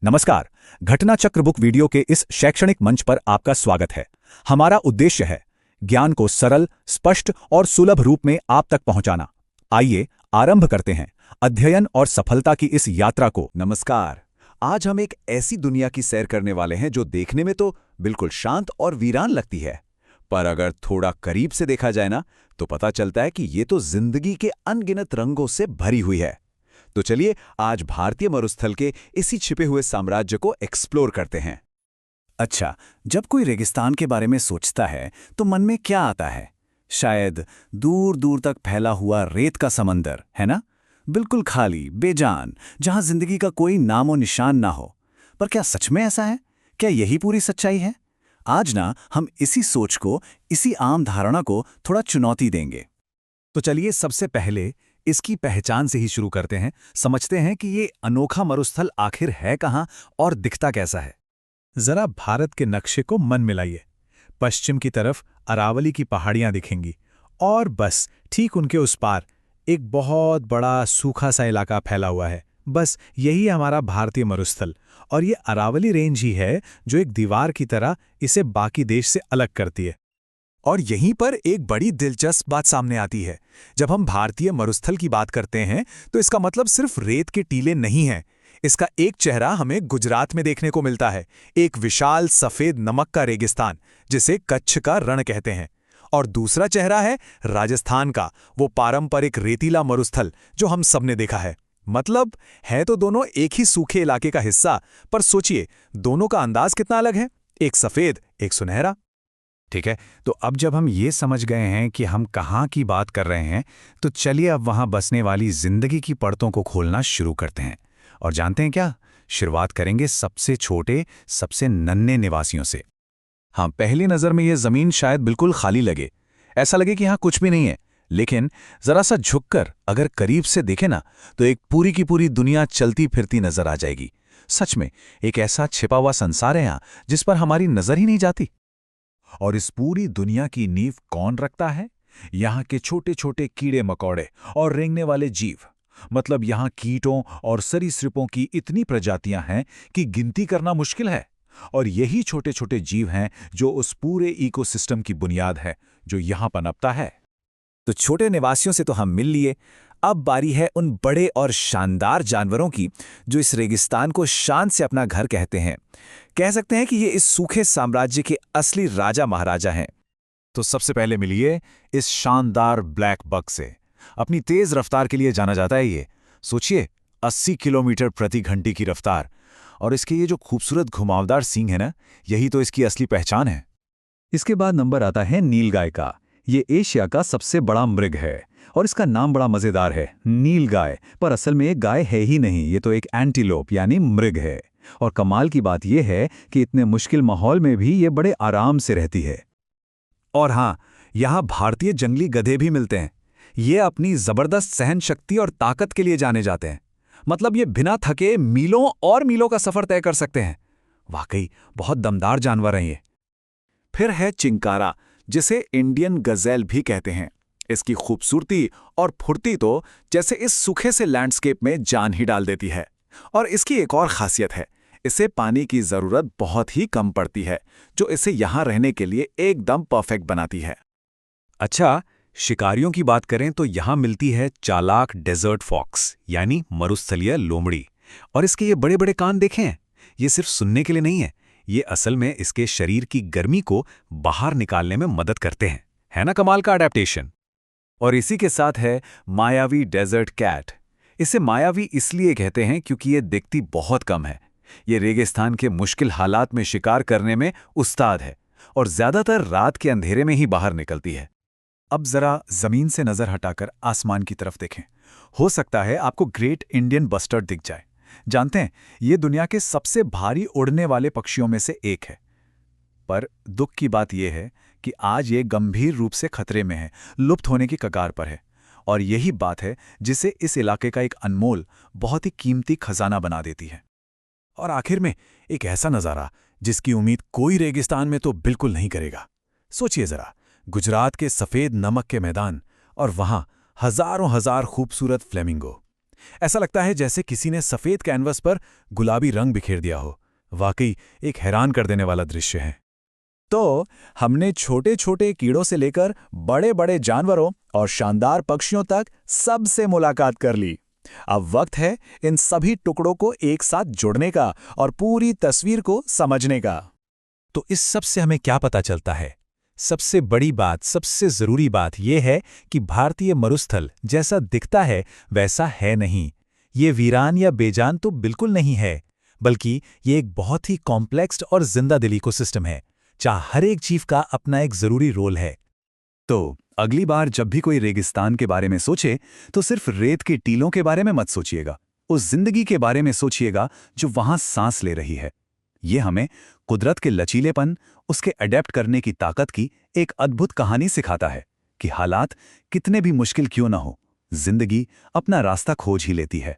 नमस्कार। घटना चक्र बुक वीडियो के इस शैक्षणिक मंच पर आपका स्वागत है। हमारा उद्देश्य है ज्ञान को सरल, स्पष्ट और सुलभ रूप में आप तक पहुंचाना। आइए आरंभ करते हैं अध्ययन और सफलता की इस यात्रा को। नमस्कार। आज हम एक ऐसी दुनिया की सैर करने वाले हैं जो देखने में तो बिल्कुल शांत और वीरान लगती है, पर अगर थोड़ा करीब से देखा जाए ना तो पता चलता है कि ये तो जिंदगी के अनगिनत रंगों से भरी हुई है। तो चलिए आज भारतीय मरुस्थल के इसी छिपे हुए साम्राज्य को एक्सप्लोर करते हैं। अच्छा, जब कोई रेगिस्तान के बारे में सोचता है तो मन में क्या आता है? शायद दूर दूर तक फैला हुआ रेत का समंदर, है ना? बिल्कुल खाली, बेजान, जहां जिंदगी का कोई नामो निशान ना हो। पर क्या सच में ऐसा है? क्या यही पूरी सच्चाई है? आज ना हम इसी सोच को, इसी आम धारणा को थोड़ा चुनौती देंगे। तो चलिए सबसे पहले इसकी पहचान से ही शुरू करते हैं, समझते हैं कि ये अनोखा मरुस्थल आखिर है कहाँ और दिखता कैसा है। जरा भारत के नक्शे को मन मिलाइए। पश्चिम की तरफ अरावली की पहाड़ियां दिखेंगी और बस ठीक उनके उस पार एक बहुत बड़ा सूखा सा इलाका फैला हुआ है। बस यही हमारा भारतीय मरुस्थल, और ये अरावली रेंज ही है जो एक दीवार की तरह इसे बाकी देश से अलग करती है। और यहीं पर एक बड़ी दिलचस्प बात सामने आती है। जब हम भारतीय मरुस्थल की बात करते हैं तो इसका मतलब सिर्फ रेत के टीले नहीं हैं। इसका एक चेहरा हमें गुजरात में देखने को मिलता है, एक विशाल सफेद नमक का रेगिस्तान जिसे कच्छ का रण कहते हैं। और दूसरा चेहरा है राजस्थान का, वो पारंपरिक रेतीला मरुस्थल जो हम सबने देखा है। मतलब है तो दोनों एक ही सूखे इलाके का हिस्सा, पर सोचिए दोनों का अंदाज कितना अलग है, एक सफेद, एक सुनहरा। ठीक है, तो अब जब हम ये समझ गए हैं कि हम कहाँ की बात कर रहे हैं, तो चलिए अब वहाँ बसने वाली जिंदगी की परतों को खोलना शुरू करते हैं। और जानते हैं क्या? शुरुआत करेंगे सबसे छोटे, सबसे नन्हे निवासियों से। हाँ, पहली नज़र में ये ज़मीन शायद बिल्कुल खाली लगे, ऐसा लगे कि यहाँ कुछ भी नहीं है। लेकिन ज़रा सा झुककर अगर करीब से देखें ना तो एक पूरी की पूरी दुनिया चलती फिरती नजर आ जाएगी। सच में एक ऐसा छिपा हुआ संसार है यहाँ जिस पर हमारी नज़र ही नहीं जाती। और इस पूरी दुनिया की नींव कौन रखता है? यहाँ के छोटे छोटे कीड़े मकोड़े और रेंगने वाले जीव। मतलब यहाँ कीटों और सरीसृपों की इतनी प्रजातियां हैं कि गिनती करना मुश्किल है। और यही छोटे छोटे जीव हैं जो उस पूरे इकोसिस्टम की बुनियाद है जो यहाँ पनपता है। तो छोटे निवासियों से तो हम मिल लिए, अब बारी है उन बड़े और शानदार जानवरों की जो इस रेगिस्तान को शान से अपना घर कहते हैं। कह सकते हैं कि ये इस सूखे साम्राज्य के असली राजा महाराजा हैं। तो सबसे पहले मिलिए इस शानदार ब्लैक बक से। अपनी तेज रफ्तार के लिए जाना जाता है ये। सोचिए 80 किलोमीटर प्रति घंटे की रफ्तार, और इसके ये जो खूबसूरत घुमावदार सींग है ना, यही तो इसकी असली पहचान है। इसके बाद नंबर आता है नीलगाय का। ये एशिया का सबसे बड़ा मृग है और इसका नाम बड़ा मजेदार है, नीलगाय। पर असल में एक गाय है ही नहीं, ये तो एक एंटीलोप यानी मृग है। और कमाल की बात यह है कि इतने मुश्किल माहौल में भी ये बड़े आराम से रहती है। और हाँ, यहाँ भारतीय जंगली गधे भी मिलते हैं। ये अपनी जबरदस्त सहन शक्ति और ताकत के लिए जाने जाते हैं। मतलब ये बिना थके मीलों और मीलों का सफर तय कर सकते हैं। वाकई बहुत दमदार जानवर हैं ये। फिर है चिंकारा, जिसे इंडियन गजेल भी कहते हैं। इसकी खूबसूरती और फुर्ती तो जैसे इस सूखे से लैंडस्केप में जान ही डाल देती है। और इसकी एक और खासियत है, इसे पानी की जरूरत बहुत ही कम पड़ती है, जो इसे यहाँ रहने के लिए एकदम परफेक्ट बनाती है। अच्छा, शिकारियों की बात करें तो यहाँ मिलती है चालाक डेजर्ट फॉक्स यानी मरुस्थलीय लोमड़ी। और इसके ये बड़े बड़े कान देखें, ये सिर्फ सुनने के लिए नहीं है, ये असल में इसके शरीर की गर्मी को बाहर निकालने में मदद करते हैं। है ना कमाल का अडेप्टेशन। और इसी के साथ है मायावी डेजर्ट कैट। इसे मायावी इसलिए कहते हैं क्योंकि ये दिखती बहुत कम है। ये रेगिस्तान के मुश्किल हालात में शिकार करने में उस्ताद है और ज्यादातर रात के अंधेरे में ही बाहर निकलती है। अब जरा जमीन से नजर हटाकर आसमान की तरफ देखें। हो सकता है आपको ग्रेट इंडियन बस्टर्ड दिख जाए। जानते हैं, ये दुनिया के सबसे भारी उड़ने वाले पक्षियों में से एक है। पर दुख की बात यह है कि आज ये गंभीर रूप से खतरे में है, लुप्त होने की कगार पर है। और यही बात है जिसे इस इलाके का एक अनमोल, बहुत ही कीमती खजाना बना देती है। और आखिर में एक ऐसा नज़ारा जिसकी उम्मीद कोई रेगिस्तान में तो बिल्कुल नहीं करेगा। सोचिए जरा, गुजरात के सफ़ेद नमक के मैदान और वहाँ हजारों हजार खूबसूरत फ्लेमिंगो। ऐसा लगता है जैसे किसी ने सफेद कैनवस पर गुलाबी रंग बिखेर दिया हो। वाकई एक हैरान कर देने वाला दृश्य है। तो हमने छोटे छोटे कीड़ों से लेकर बड़े बड़े जानवरों और शानदार पक्षियों तक सबसे मुलाकात कर ली। अब वक्त है इन सभी टुकड़ों को एक साथ जोड़ने का और पूरी तस्वीर को समझने का। तो इस सब से हमें क्या पता चलता है? सबसे बड़ी बात, सबसे जरूरी बात यह है कि भारतीय मरुस्थल जैसा दिखता है वैसा है नहीं। ये वीरान या बेजान तो बिल्कुल नहीं है, बल्कि ये एक बहुत ही कॉम्प्लेक्स और जिंदा दिल इकोसिस्टम है, जहाँ हर एक जीव का अपना एक जरूरी रोल है। तो अगली बार जब भी कोई रेगिस्तान के बारे में सोचे तो सिर्फ रेत के टीलों के बारे में मत सोचिएगा, उस जिंदगी के बारे में सोचिएगा जो वहां सांस ले रही है। ये हमें कुदरत के लचीलेपन, उसके अडेप्ट करने की ताकत की एक अद्भुत कहानी सिखाता है कि हालात कितने भी मुश्किल क्यों न हो, जिंदगी अपना रास्ता खोज ही लेती है।